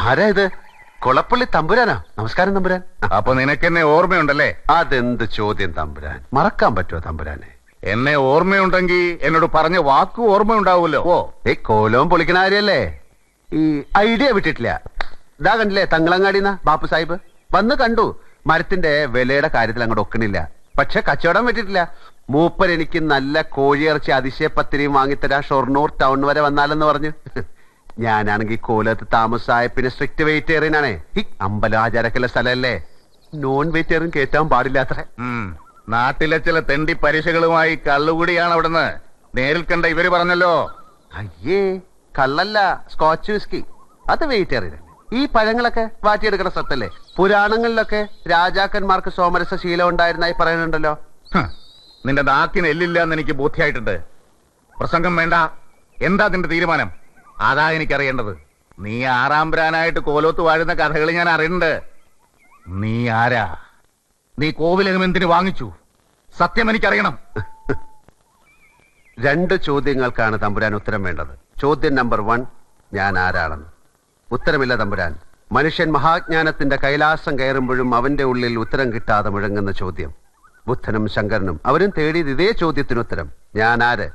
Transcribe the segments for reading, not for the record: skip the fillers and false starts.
ആരാ ഇത്? കൊളപ്പള്ളി തമ്പുരാനാ? നമസ്കാരം തമ്പുരാൻ. അപ്പൊ നിനക്കെന്നെ ഓർമ്മയുണ്ടല്ലേ? അതെന്ത് ചോദ്യം തമ്പുരാൻ, മറക്കാൻ പറ്റുമോ തമ്പുരാനെ? എന്നെ ഓർമ്മയുണ്ടെങ്കിൽ എന്നോട് പറഞ്ഞ വാക്ക് ഓർമ്മയുണ്ടാവുമല്ലോ. ഈ കോലവും പൊളിക്കണ കാര്യല്ലേ? ഈ ഐഡിയ വിട്ടിട്ടില്ല. ഇതാ കണ്ടില്ലേ തങ്ങളങ്ങാടിന്ന ബാപ്പു സാഹിബ് വന്ന് കണ്ടു. മരത്തിന്റെ വിലയുടെ കാര്യത്തിൽ അങ്ങോട്ട് ഒക്കണില്ല, പക്ഷെ കച്ചവടം പറ്റിട്ടില്ല. മൂപ്പർ എനിക്ക് നല്ല കോഴിയിറച്ചി അതിശയപ്പത്തിരിയും വാങ്ങിത്തരാ, ഷൊർണൂർ ടൗൺ വരെ വന്നാലെന്ന് പറഞ്ഞു. ഞാനാണെങ്കിൽ കോലത്ത് താമസായ പിന്നെ സ്ട്രിക്റ്റ് വെജിറ്റേറിയനാണേ. ഈ അമ്പലം ആചാരക്കുള്ള സ്ഥലമല്ലേ, നോൺ വെജിറ്റേറിയൻ കേറ്റാൻ പാടില്ലാത്ര. നാട്ടിലെ ചില തെണ്ടി പരീക്ഷകളുമായി കള്ളുകൂടിയാണ് അവിടുന്ന് നേരിൽ കണ്ട ഇവര് പറഞ്ഞല്ലോ. അയ്യേ, കള്ളല്ല, സ്കോച്ച് വിസ്കി. അത് വെജിറ്റേറിയൻ. ഈ പഴങ്ങളൊക്കെ വാറ്റിയെടുക്കുന്ന സ്വത്തല്ലേ? പുരാണങ്ങളിലൊക്കെ രാജാക്കന്മാർക്ക് സോമരസ ശീലം ഉണ്ടായിരുന്നായി പറയുന്നുണ്ടല്ലോ. നിന്റെ നാക്കിന് എല്ലില്ല എന്ന് എനിക്ക് ബോധ്യമായിട്ടുണ്ട്. പ്രസംഗം വേണ്ട. എന്താ നിന്റെ തീരുമാനം? അതാ എനിക്കറിയേണ്ടത്. നീ ആറാംബ്രാനായിട്ട് കോലോത്ത് വാഴുന്ന കഥകൾ ഞാൻ അറിയുന്നുണ്ട്. നീ ആരാ? നീ കോവിലകം എന്തിനു വാങ്ങിച്ചു? സത്യം എനിക്കറിയണം. 2 ചോദ്യങ്ങൾക്കാണ് തമ്പുരാൻ ഉത്തരം വേണ്ടത്. ചോദ്യം നമ്പർ 1, ഞാൻ ആരാണെന്ന്. ഉത്തരമില്ല തമ്പുരാൻ. മനുഷ്യൻ മഹാജ്ഞാനത്തിന്റെ കൈലാസം കയറുമ്പോഴും അവന്റെ ഉള്ളിൽ ഉത്തരം കിട്ടാതെ മുഴങ്ങുന്ന ചോദ്യം. ബുദ്ധനും ശങ്കരനും അവരും തേടിയത് ഇതേ ചോദ്യത്തിന് ഉത്തരം. ഞാൻ ആര്?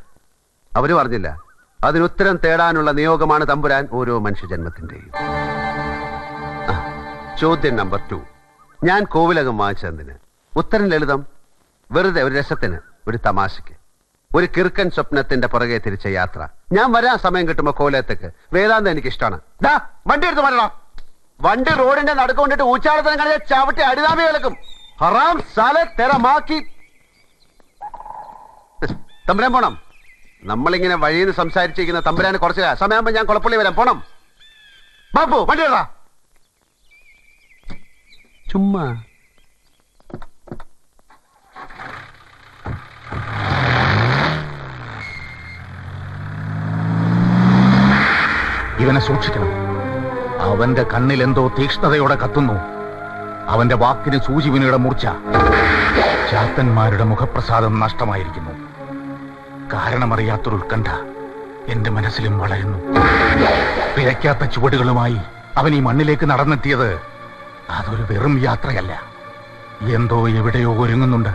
അവര് പറഞ്ഞില്ല. അതിനുത്തരം തേടാനുള്ള നിയോഗമാണ് തമ്പുരാൻ ഓരോ മനുഷ്യജന്മത്തിന്റെയും. ചോദ്യം നമ്പർ 2, ഞാൻ കോവിലകം വാങ്ങിച്ചതിന്. ഉത്തരം ലളിതം. വെറുതെ ഒരു രസത്തിന്, ഒരു തമാശക്ക്, ഒരു കിറുക്കൻ സ്വപ്നത്തിന്റെ പുറകെ തിരിച്ച യാത്ര. ഞാൻ വരാൻ സമയം കിട്ടുമ്പോ കോലത്തേക്ക്. വേദാന്തം എനിക്ക് ഇഷ്ടമാണ്. വണ്ടി എടുത്ത് വരണം. വണ്ടി റോഡിന്റെ നടുക്കൊണ്ടിട്ട് ഊച്ചാളത്തിന് കളിയ ചവിട്ടി അടിതാമി കിടക്കും. ഹറാം സാലെ തെരമാക്കി. തമ്പുരാൻ പോണം. നമ്മളിങ്ങനെ വഴിയിൽ നിന്ന് സംസാരിച്ചിരിക്കുന്ന തമ്പുരാന് കുറച്ച് സമയമാകുമ്പോ ഞാൻ കൊളപ്പള്ളി വരാം. പോണം ബാബു, വണ്ടി ഇടാ. ചുമ്മാ ഇവനെ സൂക്ഷിക്കണം. അവന്റെ കണ്ണിൽ എന്തോ തീക്ഷ്ണതയോടെ കത്തുന്നു. അവന്റെ വാക്കിന് സൂചിവിനയുടെ മൂർച്ച. ചാത്തന്മാരുടെ മുഖപ്രസാദം നഷ്ടമായിരിക്കുന്നു. കാരണമറിയാത്തൊരു ഉത്കണ്ഠ എന്റെ മനസ്സിലും വളരുന്നു. പിഴയ്ക്കാത്ത ചുവടുകളുമായി അവൻ ഈ മണ്ണിലേക്ക് നടന്നെത്തിയത് അതൊരു വെറും യാത്രയല്ല. എന്തോ എവിടെയോ ഒരുങ്ങുന്നുണ്ട്.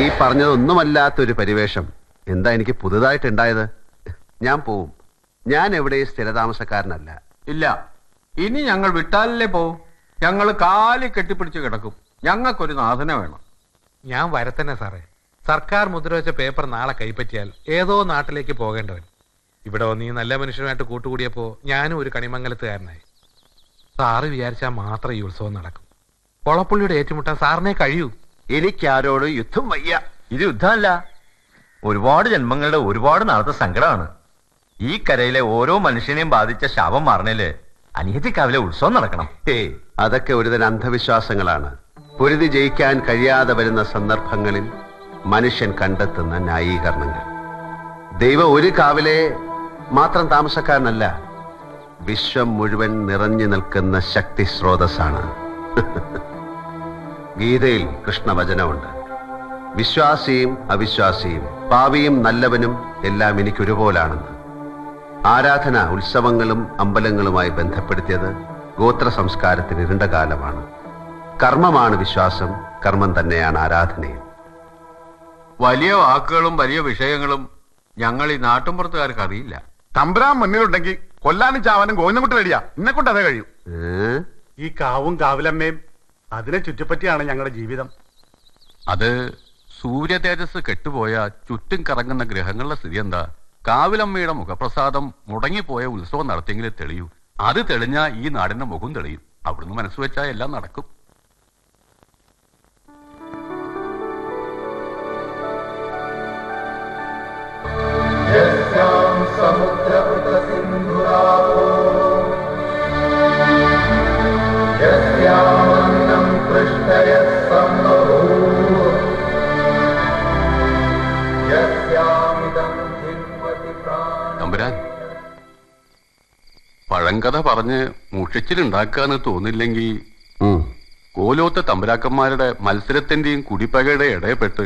ഈ പറഞ്ഞതൊന്നുമല്ലാത്തൊരു പരിവേഷം എന്താ എനിക്ക് പുതുതായിട്ടുണ്ടായത്? ഞാൻ പോവും. ഞാൻ എവിടെയും സ്ഥിരതാമസക്കാരനല്ല. ഇല്ല, ഇനി ഞങ്ങൾ വിട്ടാലല്ലേ പോവും. ഞങ്ങൾ കാലി കെട്ടിപ്പിടിച്ച് കിടക്കും. ഞങ്ങൾക്കൊരു നാഥന വേണം. ഞാൻ വരത്തന്നെ സാറേ. സർക്കാർ മുദ്ര വെച്ച പേപ്പർ നാളെ കൈപ്പറ്റിയാൽ ഏതോ നാട്ടിലേക്ക് പോകേണ്ടവൻ ഇവിടെ വന്ന് ഈ നല്ല മനുഷ്യനുമായിട്ട് കൂട്ടുകൂടിയപ്പോ ഞാനും ഒരു കണിമംഗലത്തുകാരനായി. സാറ് വിചാരിച്ചാൽ മാത്രം ഈ ഉത്സവം നടക്കും. കൊളപ്പുള്ളിയുടെ ഏറ്റുമുട്ടാൻ സാറിനെ കഴിയൂ. എനിക്കാരോട് യുദ്ധം വയ്യ. ഇത് യുദ്ധമല്ല, ഒരുപാട് ജന്മങ്ങളുടെ ഒരുപാട് നാളത്തെ സങ്കടമാണ്. ഈ കരയിലെ ഓരോ മനുഷ്യനെയും ബാധിച്ച ശാപം മാറണേല് അനിയത്തിക്കാവിലെ ഉത്സവം നടക്കണം. അതൊക്കെ ഒരുതരം അന്ധവിശ്വാസങ്ങളാണ്. പൊരുതി ജയിക്കാൻ കഴിയാതെ വരുന്ന സന്ദർഭങ്ങളിൽ മനുഷ്യൻ കണ്ടെത്തുന്ന ന്യായീകരണങ്ങൾ. ദൈവം ഒരു കാവിലെ മാത്രം താമസക്കാരനല്ല, വിശ്വം മുഴുവൻ നിറഞ്ഞു നിൽക്കുന്ന ശക്തി സ്രോതസ്സാണ്. ഗീതയിൽ കൃഷ്ണവചനമുണ്ട്, വിശ്വാസിയും അവിശ്വാസിയും പാപിയും നല്ലവനും എല്ലാം എനിക്കൊരുപോലാണെന്ന്. ആരാധന ഉത്സവങ്ങളും അമ്പലങ്ങളുമായി ബന്ധപ്പെടുത്തിയത് ഗോത്ര സംസ്കാരത്തിന് ഇരുണ്ട കാലമാണ്. കർമ്മമാണ് വിശ്വാസം, കർമ്മം തന്നെയാണ് ആരാധനയും. വലിയ വാക്കുകളും വലിയ വിഷയങ്ങളും ഞങ്ങൾ ഈ നാട്ടുമ്പുറത്തുകാർക്ക് അറിയില്ല. തമ്പുരാൻ മുന്നിലുണ്ടെങ്കിൽ കൊല്ലാനും ചാവാനും ഗോവിന്ദൻകുട്ടി റെഡിയാ. എന്നെ കൊണ്ട് അതേ കഴിയും. ഈ കാവും കാവിലമ്മയും അതിനെ ചുറ്റിപ്പറ്റിയാണ് ഞങ്ങളുടെ ജീവിതം. അത് സൂര്യ തേജസ് കെട്ടുപോയ ചുറ്റും കറങ്ങുന്ന ഗ്രഹങ്ങളുടെ സ്ഥിതി എന്താ? കാവിലമ്മയുടെ മുഖപ്രസാദം മുടങ്ങിപ്പോയ ഉത്സവം നടത്തിയെങ്കിലേ തെളിയൂ. അത് തെളിഞ്ഞാ ഈ നാടിന്റെ മുഖം തെളിയും. അവിടുന്ന് മനസ്സ് വെച്ചാൽ എല്ലാം നടക്കും. തമ്പുരാൻ, പഴങ്കഥ പറഞ്ഞ് മുഷിച്ചിലുണ്ടാക്കാന്ന് തോന്നില്ലെങ്കിൽ കോലോത്ത തമ്പുരാക്കന്മാരുടെ മത്സരത്തിന്റെയും കുടിപ്പകയുടെ ഇടയപ്പെട്ട്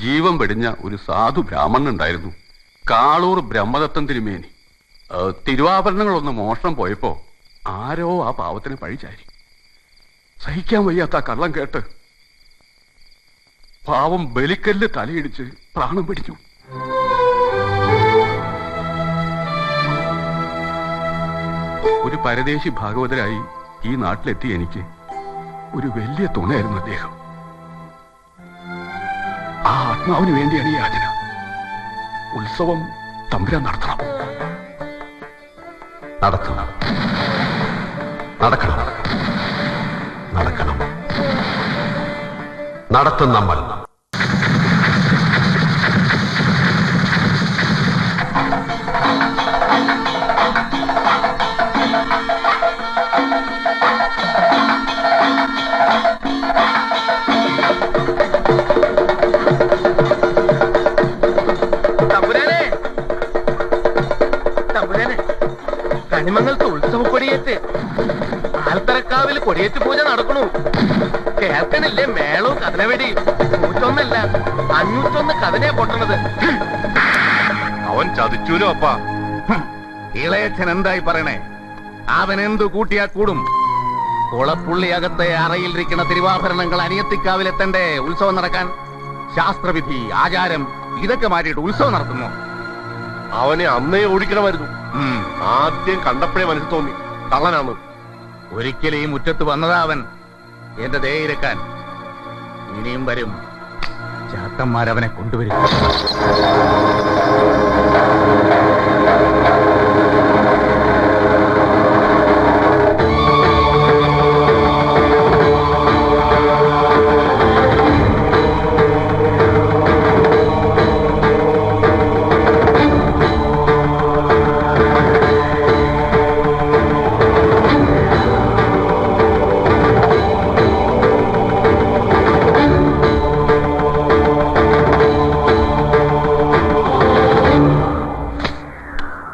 ജീവൻ വെടിഞ്ഞ ഒരു സാധു ബ്രാഹ്മണൻ ഉണ്ടായിരുന്നു, കാളൂർ ബ്രഹ്മദത്തൻ തിരുമേനി. തിരുവാഭരണങ്ങളൊന്ന് മോഷണം പോയപ്പോ ആരോ ആ പാവത്തിന് പഴിചാരി. സഹിക്കാൻ വയ്യാത്ത ആ കള്ളം കേട്ട് പാവം ബലിക്കല്ല് തലയിടിച്ച് പ്രാണം പിടിച്ചു. ഒരു പരദേശി ഭാഗവതരായി ഈ നാട്ടിലെത്തിയ എനിക്ക് ഒരു വലിയ തുണയായിരുന്നു അദ്ദേഹം. ആ ആത്മാവിന് വേണ്ടിയാണ് ഈ യാചന. ഉത്സവം തമ്പുരാൻ നടത്തണം. നടത്തണം, നടക്കണം, നടക്കണം, നടത്തും നമ്മൾ. കണിമംഗലത്ത് ഉത്സവ കൊടിയേറ്റ് ആൽത്തറക്കാവിൽ കൊടിയേറ്റ് പൂജ നടക്കണു. കേൾക്കണില്ലേ മേളവും കഥനവെടി? 101 501 കഥനയാ പൊട്ടണത്. അവൻ ചതിച്ചൂലോ അപ്പ. ഇളയച്ഛൻ എന്തായി പറയണേ? അവൻ എന്തു കൂട്ടിയാ കൂടും? കുളപ്പുള്ളിയകത്തെ അറയിലിരിക്കുന്ന തിരുവാഭരണങ്ങൾ അനിയത്തിക്കാവിലെത്തണ്ടേ ഉത്സവം നടക്കാൻ? ശാസ്ത്രവിധി, ആചാരം ഇതൊക്കെ മാറ്റിയിട്ട് ഉത്സവം നടത്തുന്നു. അവനെ അന്നേ ഓടിക്കണമായിരുന്നു. ആദ്യം കണ്ടപ്പോഴേ മനസ്സിൽ തോന്നി കള്ളനാണ്. ഒരിക്കലും ഈ മുറ്റത്ത് വന്നതാ അവൻ എന്റെ ദേയിരക്കാൻ. ഇനിയും വരും. ചാത്തന്മാരവനെ കൊണ്ടുവരും.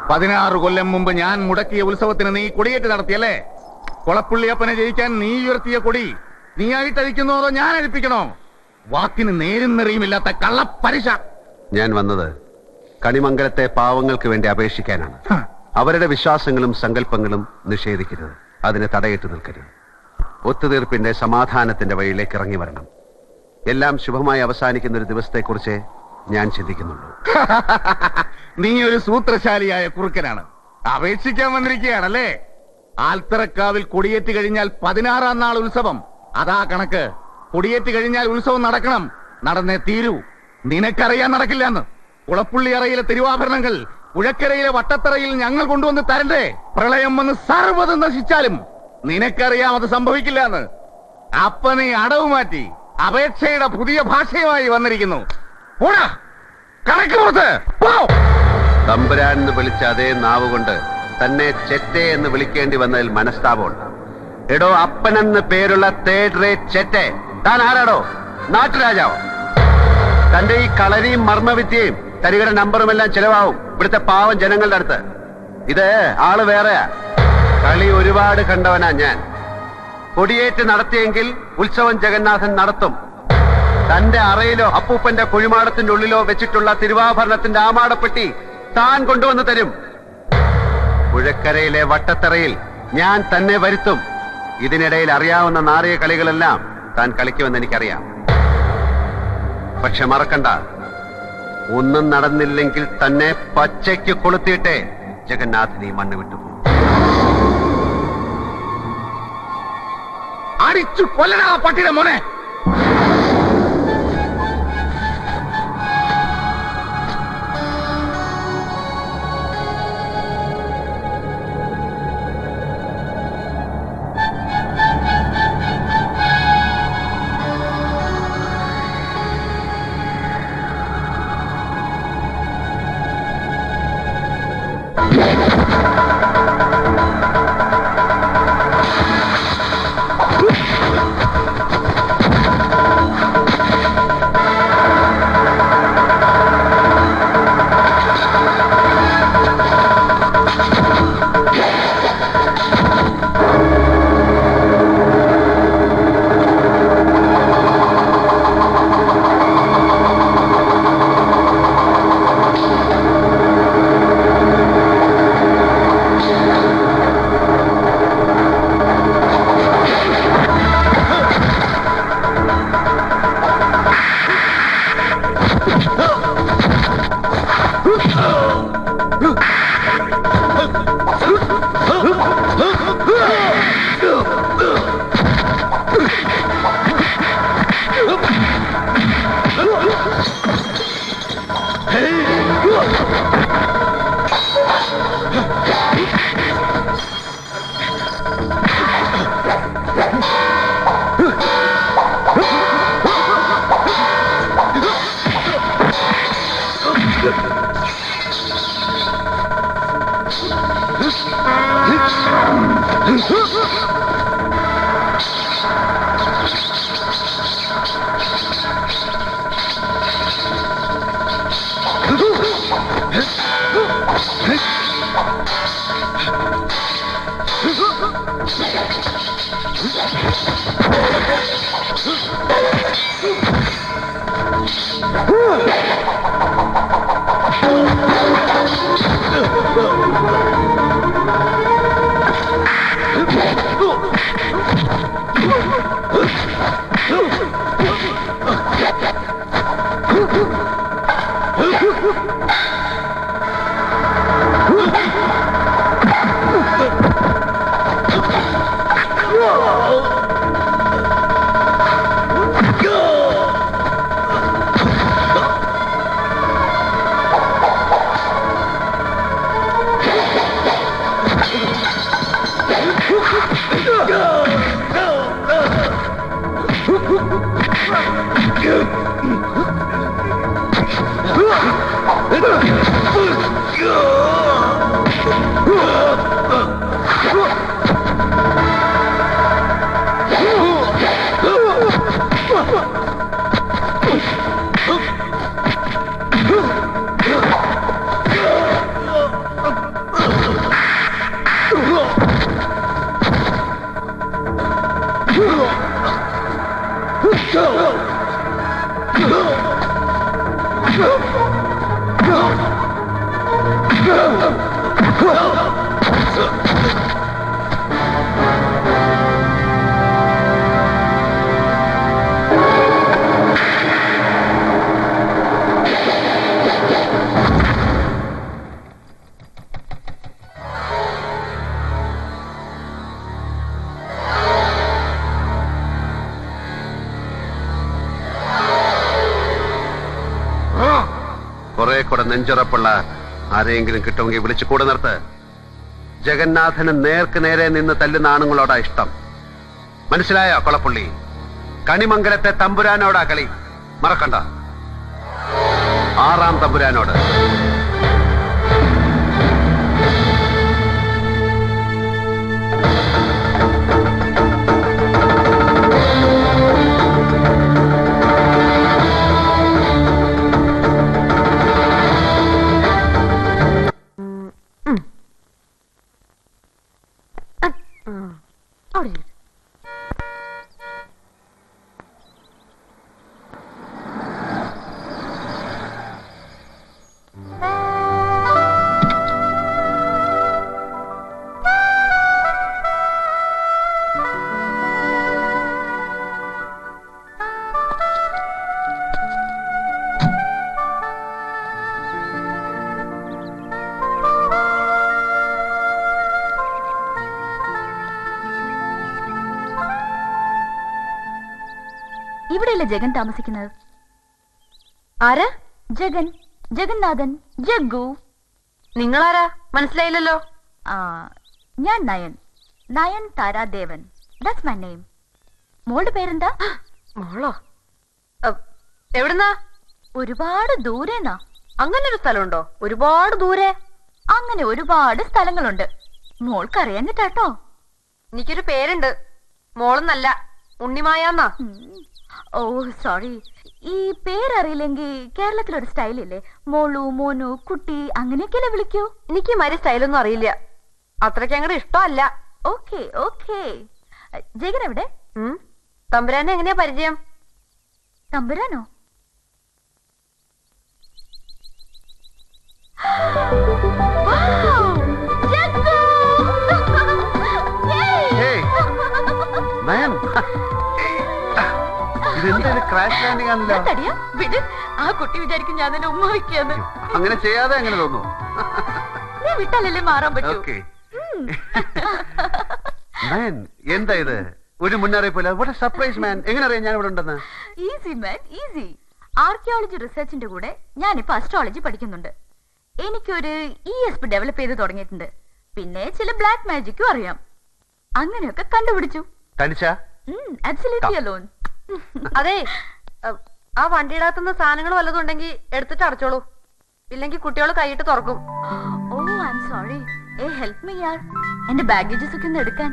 പതിനാറ് കൊല്ലം മുമ്പ് ഞാൻ മുടക്കിയ ഉത്സവത്തിന് നീ കൊടിയേറ്റ് നടത്തിയല്ലേ? കൊളപ്പുള്ളിയപ്പനെ ജയിക്കാൻ നീ ഉയർത്തിയ കൊടി നീയായിട്ട് അഴിക്കുന്നോ അതോ ഞാൻ അഴിപ്പിക്കണോ? വാക്കിന് നേരും നെറിയുമില്ലാത്ത കള്ളപ്പരിശ. ഞാൻ വന്നത് കണിമംഗലത്തെ പാവങ്ങൾക്ക് വേണ്ടി അപേക്ഷിക്കാനാണ്. അവരുടെ വിശ്വാസങ്ങളും സങ്കല്പങ്ങളും നിഷേധിക്കരുത്, അതിന് തടയിട്ട് നിൽക്കരുത്. ഒത്തുതീർപ്പിന്റെ സമാധാനത്തിന്റെ വഴിയിലേക്ക് ഇറങ്ങി വരണം. എല്ലാം ശുഭമായി അവസാനിക്കുന്ന ഒരു ദിവസത്തെക്കുറിച്ച് ഞാൻ ചിന്തിക്കുന്നുള്ളൂ. നീ ഒരു സൂത്രശാലിയായ കുറുക്കനാണ്. അപേക്ഷിക്കാൻ വന്നിരിക്കുകയാണല്ലേ? ആൽത്തറക്കാവിൽ കൊടിയേറ്റ് കഴിഞ്ഞാൽ 16-ാം നാൾ ഉത്സവം. അതാ കണക്ക്. കൊടിയേറ്റ് കഴിഞ്ഞാൽ ഉത്സവം നടക്കണം, നടന്നേ തീരൂ. നിനക്കറിയാൻ നടക്കില്ലെന്ന്. കുളപ്പുള്ളി അറയിലെ തിരുവാഭരണങ്ങൾ പുഴക്കരയിലെ വട്ടത്തറയിൽ ഞങ്ങൾ കൊണ്ടുവന്ന് തരണ്ടേ? പ്രളയം വന്ന് സർവ്വതും നശിച്ചാലും നിനക്കറിയാം അത് സംഭവിക്കില്ല എന്ന്. അപ്പ നീ അടവ് മാറ്റി അപേക്ഷയുടെ പുതിയ ഭാഷയുമായി വന്നിരിക്കുന്നു. പോടാ, കണക്ക് പുറത്ത് പോ. തമ്പുരാൻ എന്ന് വിളിച്ച അതേ നാവ് കൊണ്ട് തന്നെ ചെറ്റെ എന്ന് വിളിക്കേണ്ടി വന്നതിൽ മനസ്താപമുണ്ട്. എടോ, അപ്പനെന്ന് പേരുള്ള തേർഡ് റേറ്റ് ചെറ്റെ, താൻ ആരാടോ? നാട്ടുരാജാവോ? തന്റെ ഈ കളരിയും മർമ്മവിദ്യയും തരികട നമ്പറും എല്ലാം ചെലവാവും ഇവിടുത്തെ പാവം ജനങ്ങളുടെ അടുത്ത്. ഇത് ആള് വേറെയാ. കളി ഒരുപാട് കണ്ടവനാ ഞാൻ. കൊടിയേറ്റ് നടത്തിയെങ്കിൽ ഉത്സവം ജഗന്നാഥൻ നടത്തും. തന്റെ അറയിലോ അപ്പൂപ്പന്റെ കുഴിമാടത്തിന്റെ ഉള്ളിലോ വെച്ചിട്ടുള്ള തിരുവാഭരണത്തിന്റെ ആമാടപ്പെട്ടി താൻ കൊണ്ടുവന്ന് തരും. പുഴക്കരയിലെ വട്ടത്തറയിൽ ഞാൻ തന്നെ വരുത്തും. ഇതിനിടയിൽ അറിയാവുന്ന നാറിയ കളികളെല്ലാം താൻ കളിക്കുമെന്ന് എനിക്കറിയാം. പക്ഷെ മറക്കണ്ട, ഒന്നും നടന്നില്ലെങ്കിൽ തന്നെ പച്ചയ്ക്ക് കൊളുത്തിയിട്ടേ ജഗന്നാഥിനി മണ്ണ് വിട്ടുപോകും. അടിച്ചു കൊല്ലടാ പട്ടിയുടെ മോനെ. കുറെ കൂടെ നെഞ്ചുറപ്പുള്ള ആരെയെങ്കിലും കിട്ടുമെങ്കിൽ വിളിച്ചു കൂടെ നിർത്ത്. ജഗന്നാഥന് നേർക്ക് നേരെ നിന്ന് തല്ലുന്ന ആണുങ്ങളോടാ ഇഷ്ടം. മനസ്സിലായോ കൊളപ്പുള്ളി? കണിമംഗലത്തെ തമ്പുരാനോടാ കളി, മറക്കണ്ട. 6-ാം തമ്പുരാനോട്. ഇവിടെയല്ലേ ജഗൻ താമസിക്കുന്നത്? ആരാ? ജഗൻ, ജഗന്നാഥൻ, ജഗ്ഗു. നിങ്ങളാരാ? മനസ്സിലായില്ലല്ലോ. ഞാൻ Nayan, Nayan Taradevan. That's my name. മോളുടെ പേരെന്താ? മോളോ? എവിടുന്നാ? ഒരുപാട് ദൂരെന്നാ. അങ്ങനെ ഒരു സ്ഥലമുണ്ടോ? ഒരുപാട് ദൂരെ? അങ്ങനെ ഒരുപാട് സ്ഥലങ്ങളുണ്ട്. മോൾക്കറിയാഞ്ഞിട്ടാട്ടോ. എനിക്കൊരു പേരുണ്ട്, മോളെന്നല്ല, ഉണ്ണിമായാന്നാ. ഓ സോറി. ഈ പേരറിയില്ലെങ്കിൽ കേരളത്തിലൊരു സ്റ്റൈലില്ലേ, മോളു, മോനു, കുട്ടി, അങ്ങനെയൊക്കെയല്ലേ വിളിക്കൂ? എനിക്ക് മാതിരി സ്റ്റൈലൊന്നും അറിയില്ല, അത്രയ്ക്ക് അങ്ങോട്ട് ഇഷ്ടമല്ല. Okay okay. ജഗൻ എവിടെ? തമ്പുരാനെ എങ്ങനെയാ പരിചയം? തമ്പുരാനോ? ഇതെന്തൊരു ക്രാഷ് ലാൻഡിംഗ് ആണല്ലോ. ആ കുട്ടി വിചാരിക്കും ഞാൻ തന്നെ ഉമ്മ വയ്ക്കാന്ന്. അങ്ങനെ ചെയ്യാതെ എങ്ങനെ തോന്നുന്നു? നീ വിട്ടാലല്ലേ മാറാൻ പറ്റൂ. എന്താ ഇത്? ഒരു മുന്നറിയിപ്പില്ല. വാട്ട് എ സർപ്രൈസ് മാൻ. എങ്ങനെ അറിയാം ഞാൻ ഇവിടെ ഉണ്ടെന്ന്? Easy man, easy. ആർക്കിയോളജി റിസർച്ചിന്റെ കൂടെ ഞാനിപ്പോ അസ്ട്രോളജി പഠിക്കുന്നുണ്ട്. എനിക്കൊരു ESP ഡെവലപ്പ് ചെയ്ത് തുടങ്ങിയിട്ടുണ്ട്. പിന്നെ ചില ബ്ലാക്ക് മാജിക്കും അറിയാം. അങ്ങനെയൊക്കെ കണ്ടുപിടിച്ചു. തനിച്ചാ? Absolutely alone. അതെ, ആ വണ്ടിയുടെ അകത്തുനിന്ന് സാധനങ്ങൾ വല്ലതും ഉണ്ടെങ്കിൽ എടുത്തിട്ട് അടച്ചോളൂ, ഇല്ലെങ്കിൽ കുട്ടികൾ കൈയിട്ട് തുറക്കും. Oh I am sorry. Help me യാർ. എന്റെ ബാഗേജസ് ഒക്കെ ഒന്ന് എടുക്കാൻ.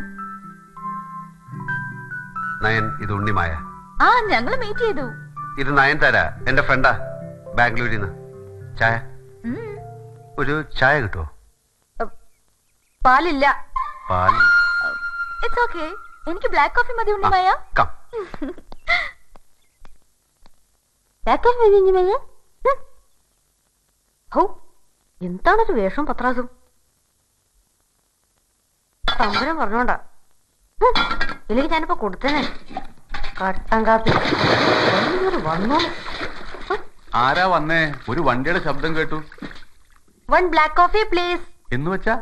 നയൻ, ഇത് ഉണ്ണിമായ. ഞങ്ങള് മീറ്റ് ചെയ്തു. ഇത് നയൻതാര, എന്റെ ഫ്രണ്ടാ, ബാംഗ്ലൂരിൽ നിന്ന്. ചായ? ഒരു ചായ കിട്ടുമോ? പാലില്ല. പാൽ? It's okay. എനിക്ക് ബ്ലാക്ക് കോഫി മതി ഉണ്ണിമായ. കം. ബ്ലാക്ക് കോഫി മതി ഉണ്ണിമായ. ഹോ, എന്താണൊരു വേഷം പത്രാസും. തമ്പുരം പറഞ്ഞോണ്ടാ. ഇല്ലെങ്കിൽ ഞാനിപ്പോ കൊടുത്തേനെ കട്ടൻ കാപ്പി. വന്നോ. ആരാ വന്നേ? ഒരു വണ്ടിയുടെ ശബ്ദം കേട്ടു. 1 ബ്ലാക്ക് കോഫി പ്ലീസ്. എന്ന് വെച്ചാ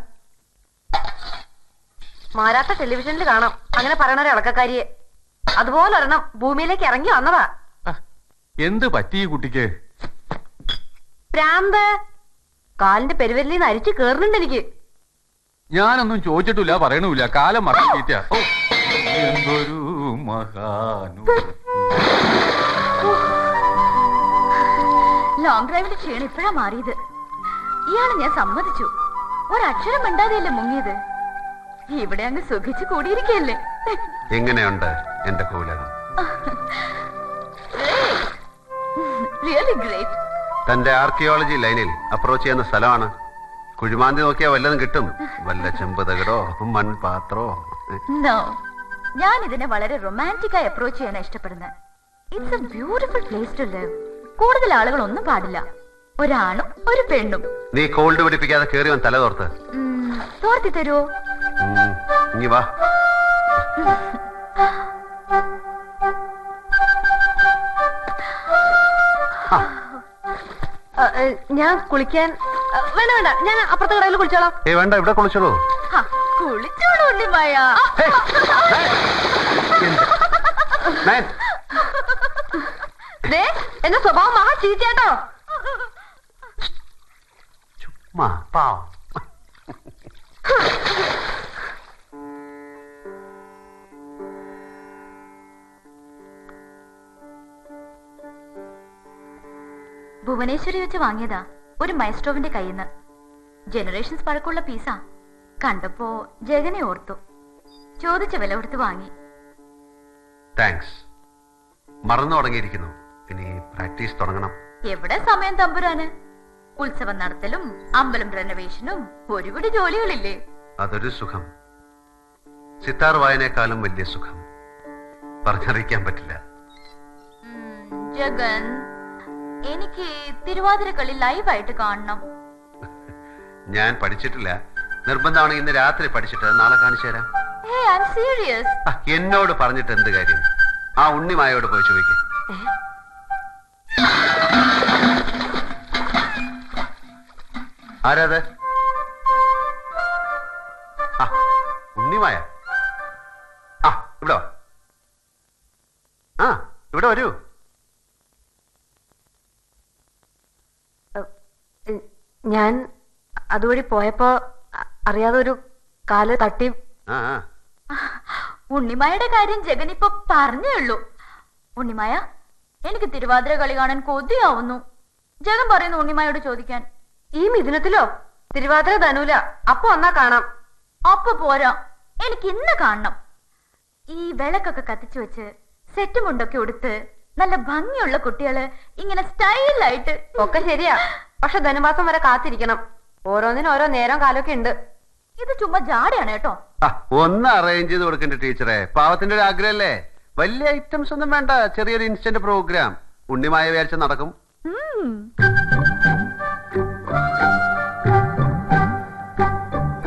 മാരാത്ത ടെലിവിഷനിൽ കാണാം അങ്ങനെ പറയണ ഒരു ഇളക്കക്കാരിയെ. അതുപോലെ ഒരെണ്ണം ഭൂമിയിലേക്ക് ഇറങ്ങി വന്നതാ. എന്ത് പറ്റി ഈ കുട്ടിക്ക്? പ്രാന്ത്. കാലിന്റെ പെരുവരിൽ നിന്ന് അരിച്ചു കേറുന്നുണ്ട് എനിക്ക്. ഞാനൊന്നും ചോദിച്ചിട്ടില്ല, പറയണമില്ല. കാലം മറന്നിട്ട എന്തൊരു മഹാനു. ലോങ് ഡ്രൈവിന്റെ ക്ഷീണം ഇപ്പോഴാ മാറിയത്. ഇയാള് ഞാൻ സമ്മതിച്ചു. ഒരക്ഷരം മിണ്ടാതെയല്ലേ മുങ്ങിയത്. ഇവിടെ അങ്ങ് സുഖിച്ചു കൂടിയിരിക്കല്ലേ. എങ്ങനെയുണ്ട് എന്റെ കോവിലകം? Really great. തന്റെ ആർക്കിയോളജി ലൈനിൽ അപ്രോച്ച് ചെയ്യുന്ന സ്ഥലമാണ്. കുഴിമാന്തി നോക്കിയാൽ വല്ലതും കിട്ടും. വല്ല ചെമ്പുതകടോ മൺപാത്രോ. നോ, ഞാൻ ഇതിനെ വളരെ റൊമാൻറ്റിക് ആയി അപ്രോച്ച് ചെയ്യാൻ ഇഷ്ടപ്പെടുന്നത്. It's a beautiful place to live. കൂടുതൽ ആളുകൾ ഒന്നും പാടില്ല. ഒരാണും ഒരു പെണ്ണും. നീ കോൾഡ് പിടിപ്പിക്കാതെ കേറി വൻ തല തോർത്ത്. തോർത്തി തരുവോ? ഇനി വാ. ഞാൻ കുളിക്കാൻ വേണ്ട വേണ്ട, ഞാൻ അപ്പുറത്തെ കടയിൽ കുളിച്ചോളാം. വേണ്ട, ഇവിടെ കുളിച്ചോളൂ. കുളിച്ചോളൂ ഉണ്ണിമായ. എന്റെ സ്വഭാവം മഹാ ചീച്ചേട്ടോ. ചുമ്മാ പാവം. ഭുവനേശ്വരി വെച്ച് വാങ്ങിയതാ, ഒരു മൈസ്ട്രോവിന്റെ കയ്യിന്ന്. ജനറേഷൻസ് പഴക്കമുള്ള പീസാ. കണ്ടപ്പോ ജഗനെ ഓർത്തു. ചോദിച്ച വില കൊടുത്ത് വാങ്ങി. താങ്ക്സ്. മറന്നു തുടങ്ങിയിരിക്കുന്നു. ഇനി പ്രാക്ടീസ് തുടങ്ങണം. എവിടെ സമയം തമ്പുരാന്? ഉത്സവം നടത്തലും അമ്പലം റെനോവേഷനും ഒരുപിടി ജോലികളില്ലേ. അതൊരു സുഖം. സിത്താർ വായനേക്കാളും വലിയ സുഖം പറഞ്ഞറിയിക്കാൻ പറ്റില്ല. ജഗൻ, എനിക്ക് തിരുവാതിരക്കളി ലൈവായിട്ട് കാണണം. ഞാൻ പഠിച്ചിട്ടില്ല. നിർബന്ധമാണെങ്കിൽ ഇന്ന് രാത്രി പഠിച്ചിട്ട് നാളെ കാണിച്ചു തരാം. സീരിയസ്. എന്നോട് പറഞ്ഞിട്ട് എന്ത് കാര്യം? ആ ഉണ്ണിമായോട് പോയി ചോദിക്കും. ആരാത്? ആ, ഉണ്ണിമായ. ആ, ഇവിടെ വാ. ആ, ഇവിടെ വരൂ. ഞാൻ അതുവഴി പോയപ്പോ അറിയാതെ ഒരു കാല് തട്ടി. ആ, ഉണ്ണിമായുടെ കാര്യം ജഗൻ ഇപ്പൊ പറഞ്ഞേ ഉള്ളൂ. ഉണ്ണിമായ, എനിക്ക് തിരുവാതിര കളി കാണാൻ കൊതിയാവുന്നു. ജഗൻ പറയുന്നു ഉണ്ണിമായോട് ചോദിക്കാൻ. ഈ മിഥുനത്തിലോ? തിരുവാതിര ധനൂല. അപ്പൊ വന്നാ കാണാം. അപ്പൊ പോരാ, എനിക്ക് ഇന്ന് കാണണം. ഈ വിളക്കൊക്കെ കത്തിച്ചു വെച്ച് സെറ്റ് മുണ്ടൊക്കെ ഉടുത്ത് നല്ല ഭംഗിയുള്ള കുട്ടികള് ഇങ്ങനെ സ്റ്റൈലായിട്ട്. ഒക്കെ ശരിയാ, പക്ഷെ ധനുമാസം വരെ കാത്തിരിക്കണം. ഓരോന്നിനും ഓരോ നേരം കാലമൊക്കെ ഉണ്ട്. ഇത് ചുമ്മാ ജാടയാണ് കേട്ടോ. ഒന്ന് അറേഞ്ച് ചെയ്ത് കൊടുക്കണ്ട ടീച്ചറെ. പാവത്തിന്റെ ഒരു ആഗ്രഹല്ലേ. വലിയ ഐറ്റംസ് ഒന്നും വേണ്ട. ചെറിയൊരു ഇൻസ്റ്റന്റ് പ്രോഗ്രാം. ഉണ്ണിമായ വിചാരിച്ച നടക്കും.